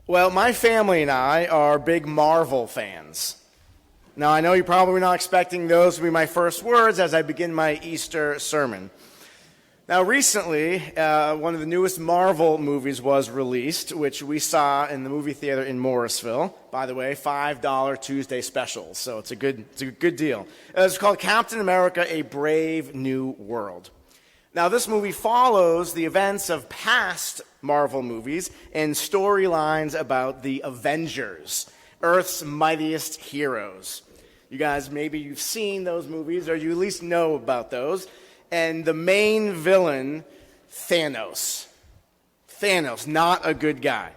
Well, my family and I are big Marvel fans. Now, I know you're probably not expecting those to be my first words as I begin my Easter sermon. Now, recently, one of the newest Marvel movies was released, which we saw in the movie theater in Morrisville. By the way, $5 Tuesday specials, so it's a good deal. It's called Captain America: A Brave New World. Now, this movie follows the events of past Marvel movies and storylines about the Avengers, Earth's mightiest heroes. You guys, maybe you've seen those movies, or you at least know about those. And the main villain, Thanos. Thanos, not a good guy.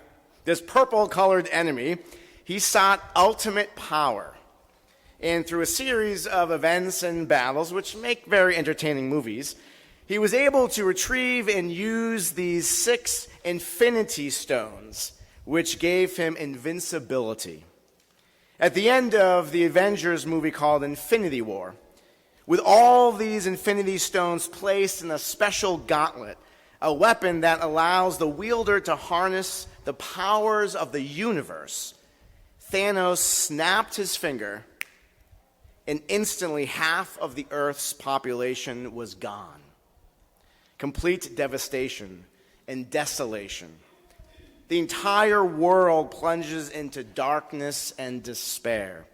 This purple-colored enemy, he sought ultimate power. And through a series of events and battles, which make very entertaining movies, he was able to retrieve and use these 6 Infinity Stones, which gave him invincibility. At the end of the Avengers movie called Infinity War, with all these Infinity Stones placed in a special gauntlet, a weapon that allows the wielder to harness the powers of the universe, Thanos snapped his finger, and instantly half of the Earth's population was gone. Complete devastation and desolation. The entire world plunges into darkness and despair,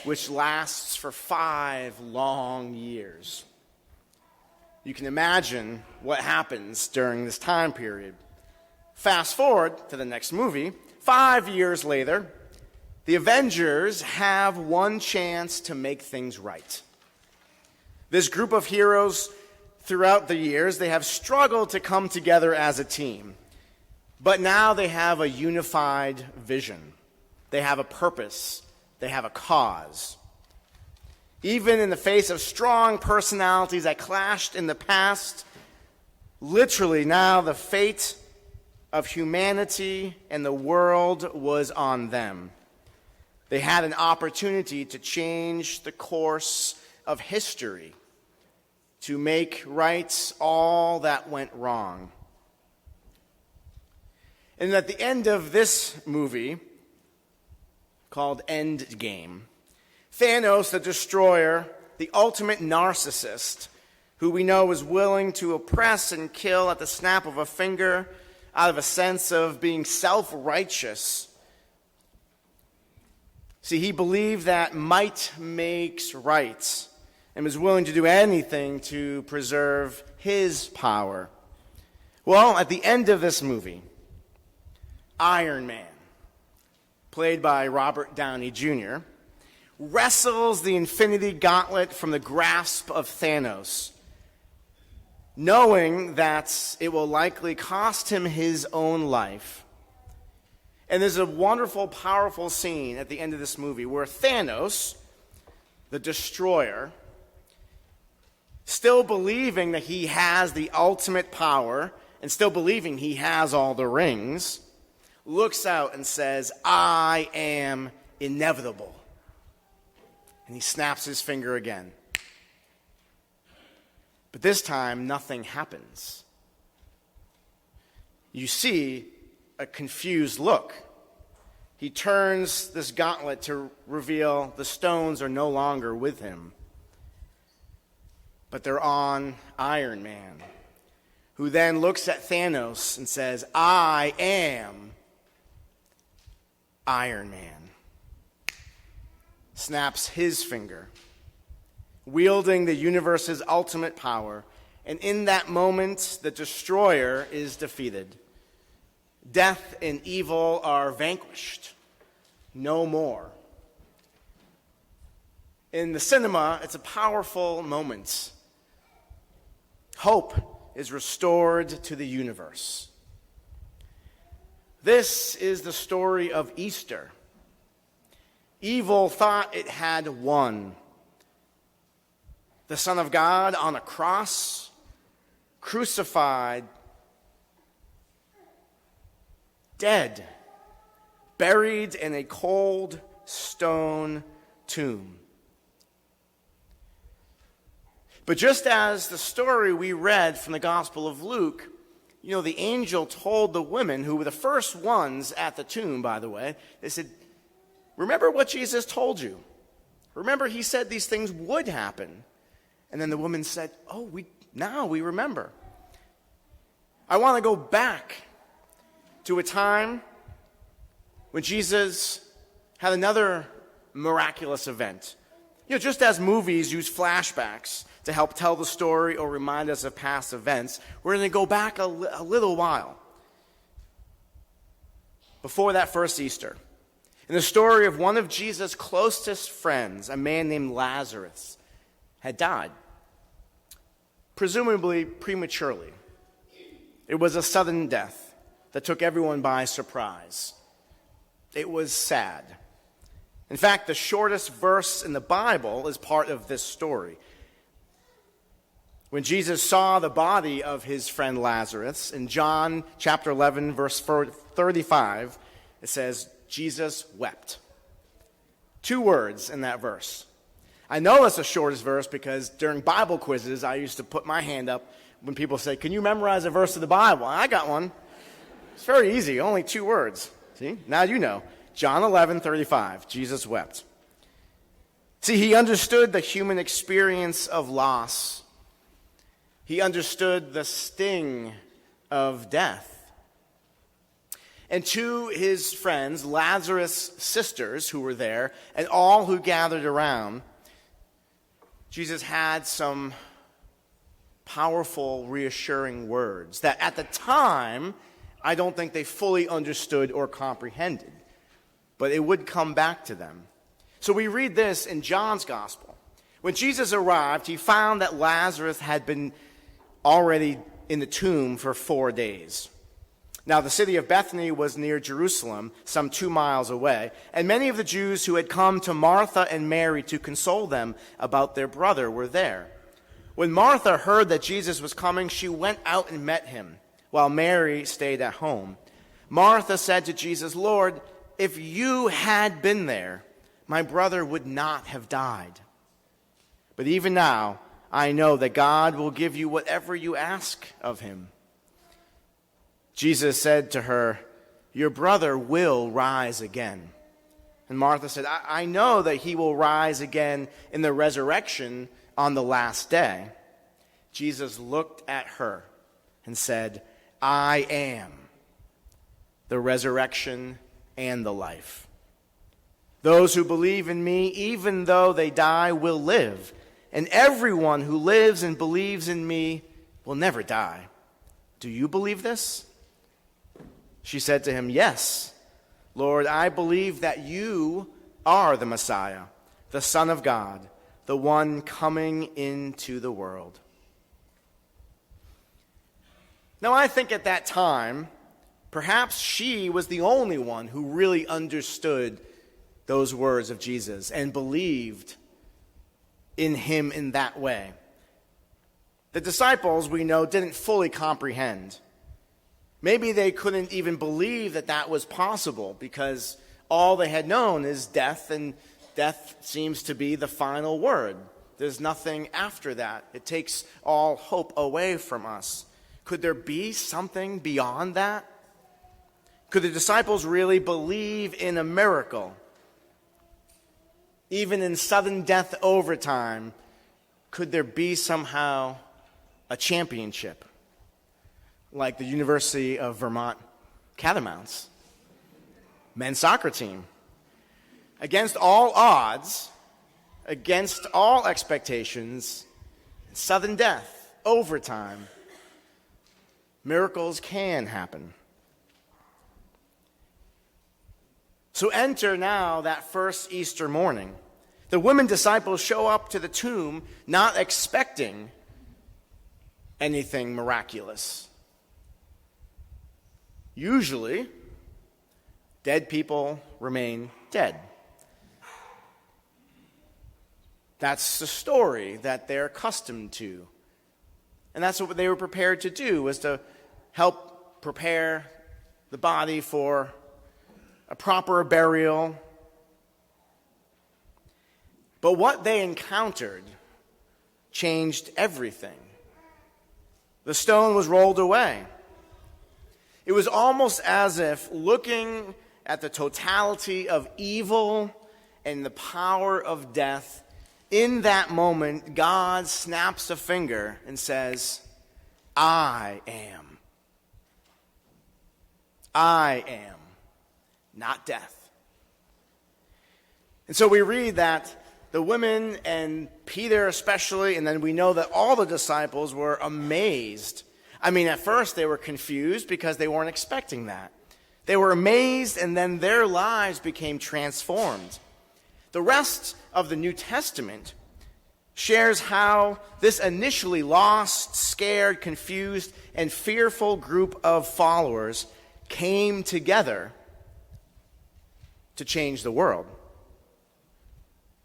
which lasts for 5 long years. You can imagine what happens during this time period. Fast forward to the next movie. 5 years later, the Avengers have one chance to make things right. This group of heroes, throughout the years, they have struggled to come together as a team. But now they have a unified vision. They have a purpose. They have a cause. Even in the face of strong personalities that clashed in the past, literally now the fate of humanity and the world was on them. They had an opportunity to change the course of history, to make right all that went wrong. And at the end of this movie, called Endgame, Thanos, the destroyer, the ultimate narcissist, who we know is willing to oppress and kill at the snap of a finger out of a sense of being self-righteous. See, he believed that might makes right and was willing to do anything to preserve his power. Well, at the end of this movie, Iron Man, played by Robert Downey Jr., wrestles the Infinity Gauntlet from the grasp of Thanos, knowing that it will likely cost him his own life. And there's a wonderful, powerful scene at the end of this movie where Thanos, the destroyer, still believing that he has the ultimate power and still believing he has all the rings, looks out and says, "I am inevitable." And he snaps his finger again. But this time, nothing happens. You see a confused look. He turns this gauntlet to reveal the stones are no longer with him, but they're on Iron Man, who then looks at Thanos and says, "I am Iron Man," snaps his finger, wielding the universe's ultimate power, and in that moment, the destroyer is defeated. Death and evil are vanquished. No more. In the cinema, it's a powerful moment. Hope is restored to the universe. This is the story of Easter. Evil thought it had won. The Son of God on a cross, crucified, dead, buried in a cold stone tomb. But just as the story we read from the Gospel of Luke, The angel told the women, who were the first ones at the tomb, by the way, they said, remember what Jesus told you. Remember, he said these things would happen. And then the woman said, now we remember. I want to go back to a time when Jesus had another miraculous event. Just as movies use flashbacks to help tell the story or remind us of past events, we're going to go back a little while before that first Easter. In the story of one of Jesus' closest friends, a man named Lazarus, had died, presumably prematurely. It was a sudden death that took everyone by surprise. It was sad. In fact, the shortest verse in the Bible is part of this story. When Jesus saw the body of his friend Lazarus, in John chapter 11, verse 35, it says, Jesus wept. 2 words in that verse. I know it's the shortest verse because during Bible quizzes, I used to put my hand up when people say, can you memorize a verse of the Bible? I got one. It's very easy, only 2 words. See, now you know. John 11:35, Jesus wept. See, he understood the human experience of loss. He understood the sting of death. And to his friends, Lazarus' sisters who were there, and all who gathered around, Jesus had some powerful, reassuring words that at the time, I don't think they fully understood or comprehended. But it would come back to them. So we read this in John's gospel. When Jesus arrived, he found that Lazarus had been already in the tomb for 4 days. Now, the city of Bethany was near Jerusalem, some 2 miles away, and many of the Jews who had come to Martha and Mary to console them about their brother were there. When Martha heard that Jesus was coming, she went out and met him, while Mary stayed at home. Martha said to Jesus, Lord, if you had been there, my brother would not have died. But even now, I know that God will give you whatever you ask of him. Jesus said to her, your brother will rise again. And Martha said, I know that he will rise again in the resurrection on the last day. Jesus looked at her and said, I am the resurrection and the life. Those who believe in me, even though they die, will live. And everyone who lives and believes in me will never die. Do you believe this? She said to him, yes, Lord, I believe that you are the Messiah, the Son of God, the one coming into the world. Now, I think at that time, perhaps she was the only one who really understood those words of Jesus and believed in him in that way. The disciples, we know, didn't fully comprehend. Maybe they couldn't even believe that that was possible because all they had known is death, and death seems to be the final word. There's nothing after that. It takes all hope away from us. Could there be something beyond that? Could the disciples really believe in a miracle? Even in sudden death overtime, could there be somehow a championship? Like the University of Vermont Catamounts, men's soccer team. Against all odds, against all expectations, sudden death, overtime, miracles can happen. So enter now that first Easter morning. The women disciples show up to the tomb not expecting anything miraculous. Usually, dead people remain dead. That's the story that they're accustomed to. And that's what they were prepared to do, was to help prepare the body for a proper burial. But what they encountered changed everything. The stone was rolled away. It was almost as if looking at the totality of evil and the power of death, in that moment, God snaps a finger and says, I am. I am, not death. And so we read that the women, and Peter especially, and then we know that all the disciples were amazed. I mean, at first they were confused because they weren't expecting that. They were amazed, and then their lives became transformed. The rest of the New Testament shares how this initially lost, scared, confused, and fearful group of followers came together to change the world.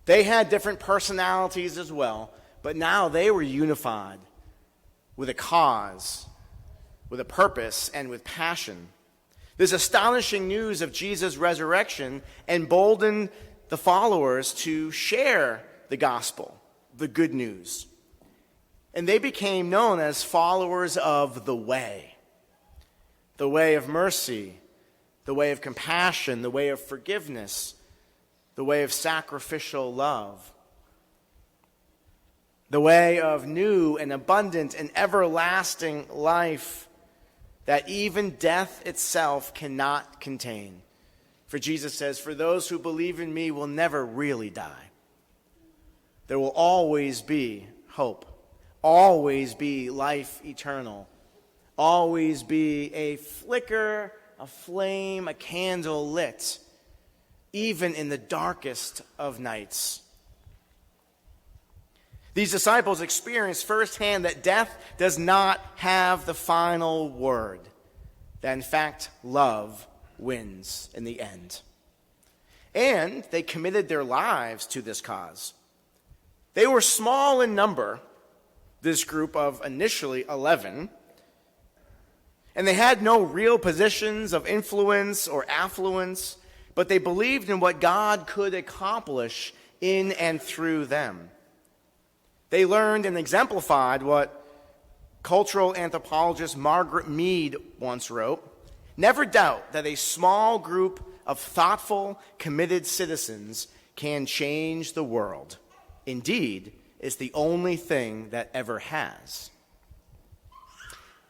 They had different personalities as well, but now they were unified with a cause, with a purpose, and with passion. This astonishing news of Jesus' resurrection emboldened the followers to share the gospel, the good news. And they became known as followers of the way of mercy, the way of compassion, the way of forgiveness, the way of sacrificial love, the way of new and abundant and everlasting life that even death itself cannot contain. For Jesus says, for those who believe in me will never really die. There will always be hope, always be life eternal, always be a flicker, a flame, a candle lit, even in the darkest of nights. These disciples experienced firsthand that death does not have the final word, that in fact love wins in the end. And they committed their lives to this cause. They were small in number, this group of initially 11, and they had no real positions of influence or affluence, but they believed in what God could accomplish in and through them. They learned and exemplified what cultural anthropologist Margaret Mead once wrote: never doubt that a small group of thoughtful, committed citizens can change the world. Indeed, it's the only thing that ever has.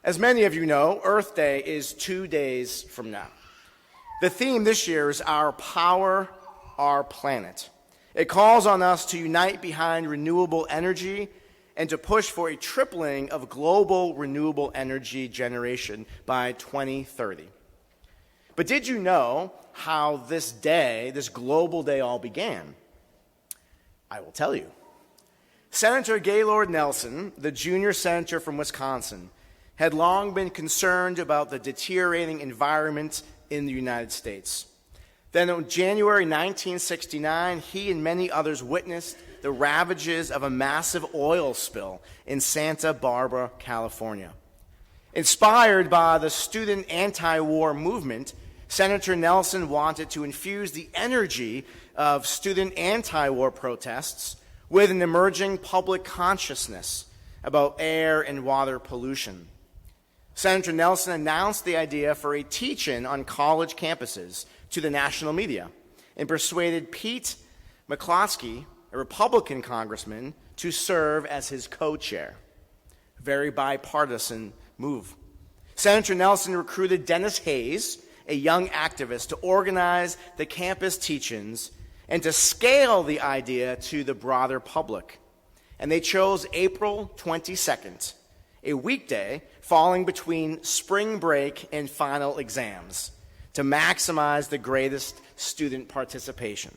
As many of you know, Earth Day is 2 days from now. The theme this year is Our Power, Our Planet. It calls on us to unite behind renewable energy and to push for a tripling of global renewable energy generation by 2030. But did you know how this day, this global day, all began? I will tell you. Senator Gaylord Nelson, the junior senator from Wisconsin, had long been concerned about the deteriorating environment in the United States. Then in January 1969, he and many others witnessed the ravages of a massive oil spill in Santa Barbara, California. Inspired by the student anti-war movement, Senator Nelson wanted to infuse the energy of student anti-war protests with an emerging public consciousness about air and water pollution. Senator Nelson announced the idea for a teach-in on college campuses to the national media and persuaded Pete McCloskey, a Republican congressman, to serve as his co-chair. Very bipartisan move. Senator Nelson recruited Dennis Hayes, a young activist, to organize the campus teach-ins and to scale the idea to the broader public. And they chose April 22nd, a weekday falling between spring break and final exams, to maximize the greatest student participation.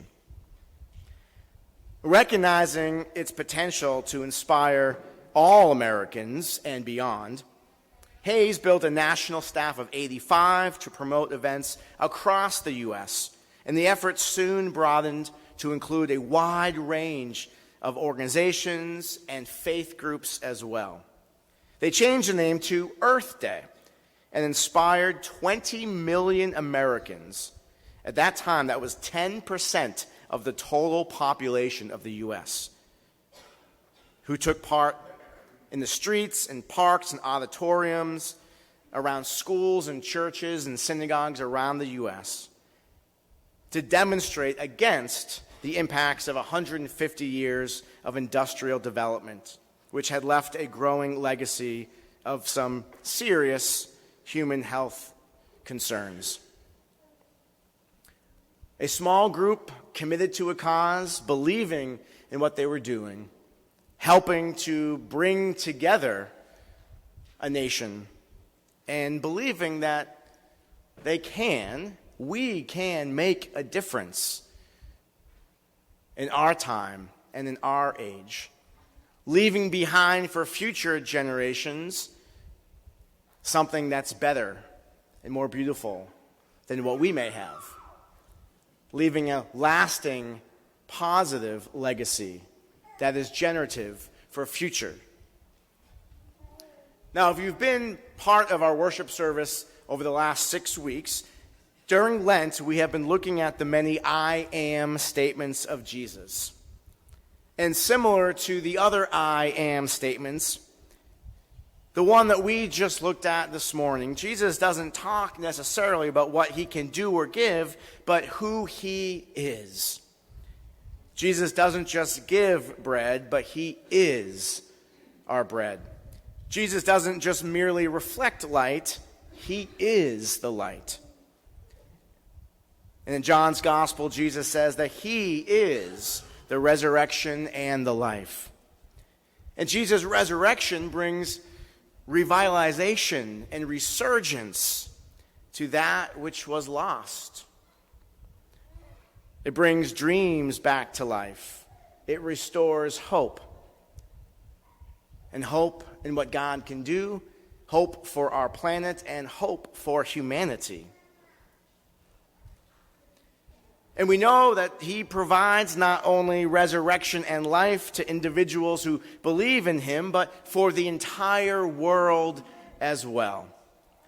Recognizing its potential to inspire all Americans and beyond, Hayes built a national staff of 85 to promote events across the U.S., and the effort soon broadened to include a wide range of organizations and faith groups as well. They changed the name to Earth Day and inspired 20 million Americans. At that time, that was 10% of the total population of the U.S., who took part in the streets and parks and auditoriums around schools and churches and synagogues around the U.S. to demonstrate against the impacts of 150 years of industrial development, which had left a growing legacy of some serious human health concerns. A small group committed to a cause, believing in what they were doing, helping to bring together a nation, and believing that we can make a difference in our time and in our age, leaving behind for future generations something that's better and more beautiful than what we may have, leaving a lasting, positive legacy that is generative for future. Now, if you've been part of our worship service over the last 6 weeks, during Lent, we have been looking at the many I am statements of Jesus. And similar to the other I am statements, the one that we just looked at this morning, Jesus doesn't talk necessarily about what he can do or give, but who he is. Jesus doesn't just give bread, but he is our bread. Jesus doesn't just merely reflect light, he is the light. And in John's gospel, Jesus says that he is the resurrection and the life. And Jesus' resurrection brings revitalization and resurgence to that which was lost. It brings dreams back to life. It restores hope. And hope in what God can do, hope for our planet, and hope for humanity. And we know that he provides not only resurrection and life to individuals who believe in him, but for the entire world as well.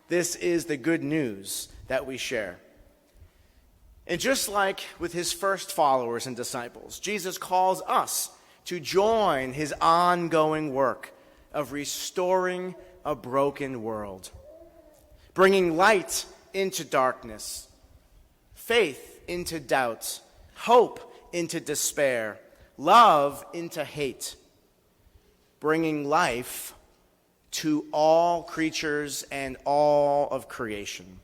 This is the good news that we share. And just like with his first followers and disciples, Jesus calls us to join his ongoing work of restoring a broken world, bringing light into darkness, faith into doubt, hope into despair, love into hate, bringing life to all creatures and all of creation.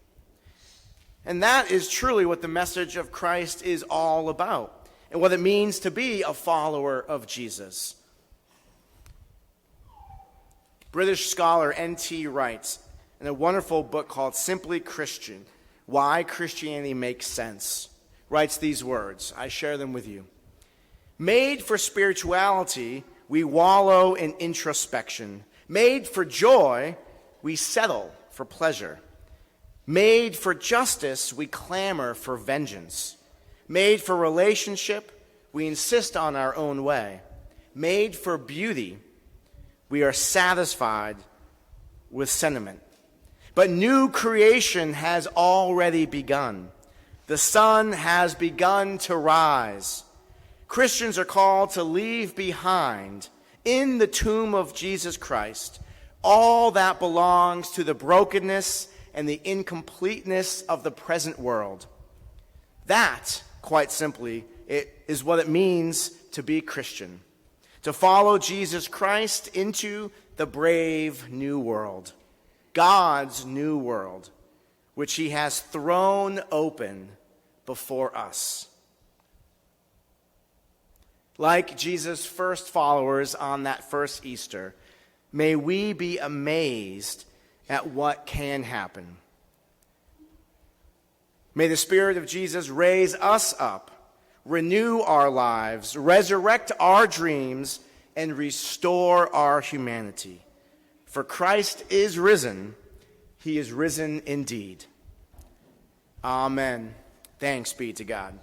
And that is truly what the message of Christ is all about, and what it means to be a follower of Jesus. British scholar N.T. writes in a wonderful book called Simply Christian, Why Christianity Makes Sense, writes these words. I share them with you. Made for spirituality, we wallow in introspection. Made for joy, we settle for pleasure. Made for justice, we clamor for vengeance. Made for relationship, we insist on our own way. Made for beauty, we are satisfied with sentiment. But new creation has already begun. The sun has begun to rise. Christians are called to leave behind, in the tomb of Jesus Christ, all that belongs to the brokenness and the incompleteness of the present world. That, quite simply, is what it means to be Christian, to follow Jesus Christ into the brave new world, God's new world, which he has thrown open before us. Like Jesus' first followers on that first Easter, may we be amazed at what can happen. May the Spirit of Jesus raise us up, renew our lives, resurrect our dreams, and restore our humanity. For Christ is risen. He is risen indeed. Amen. Thanks be to God.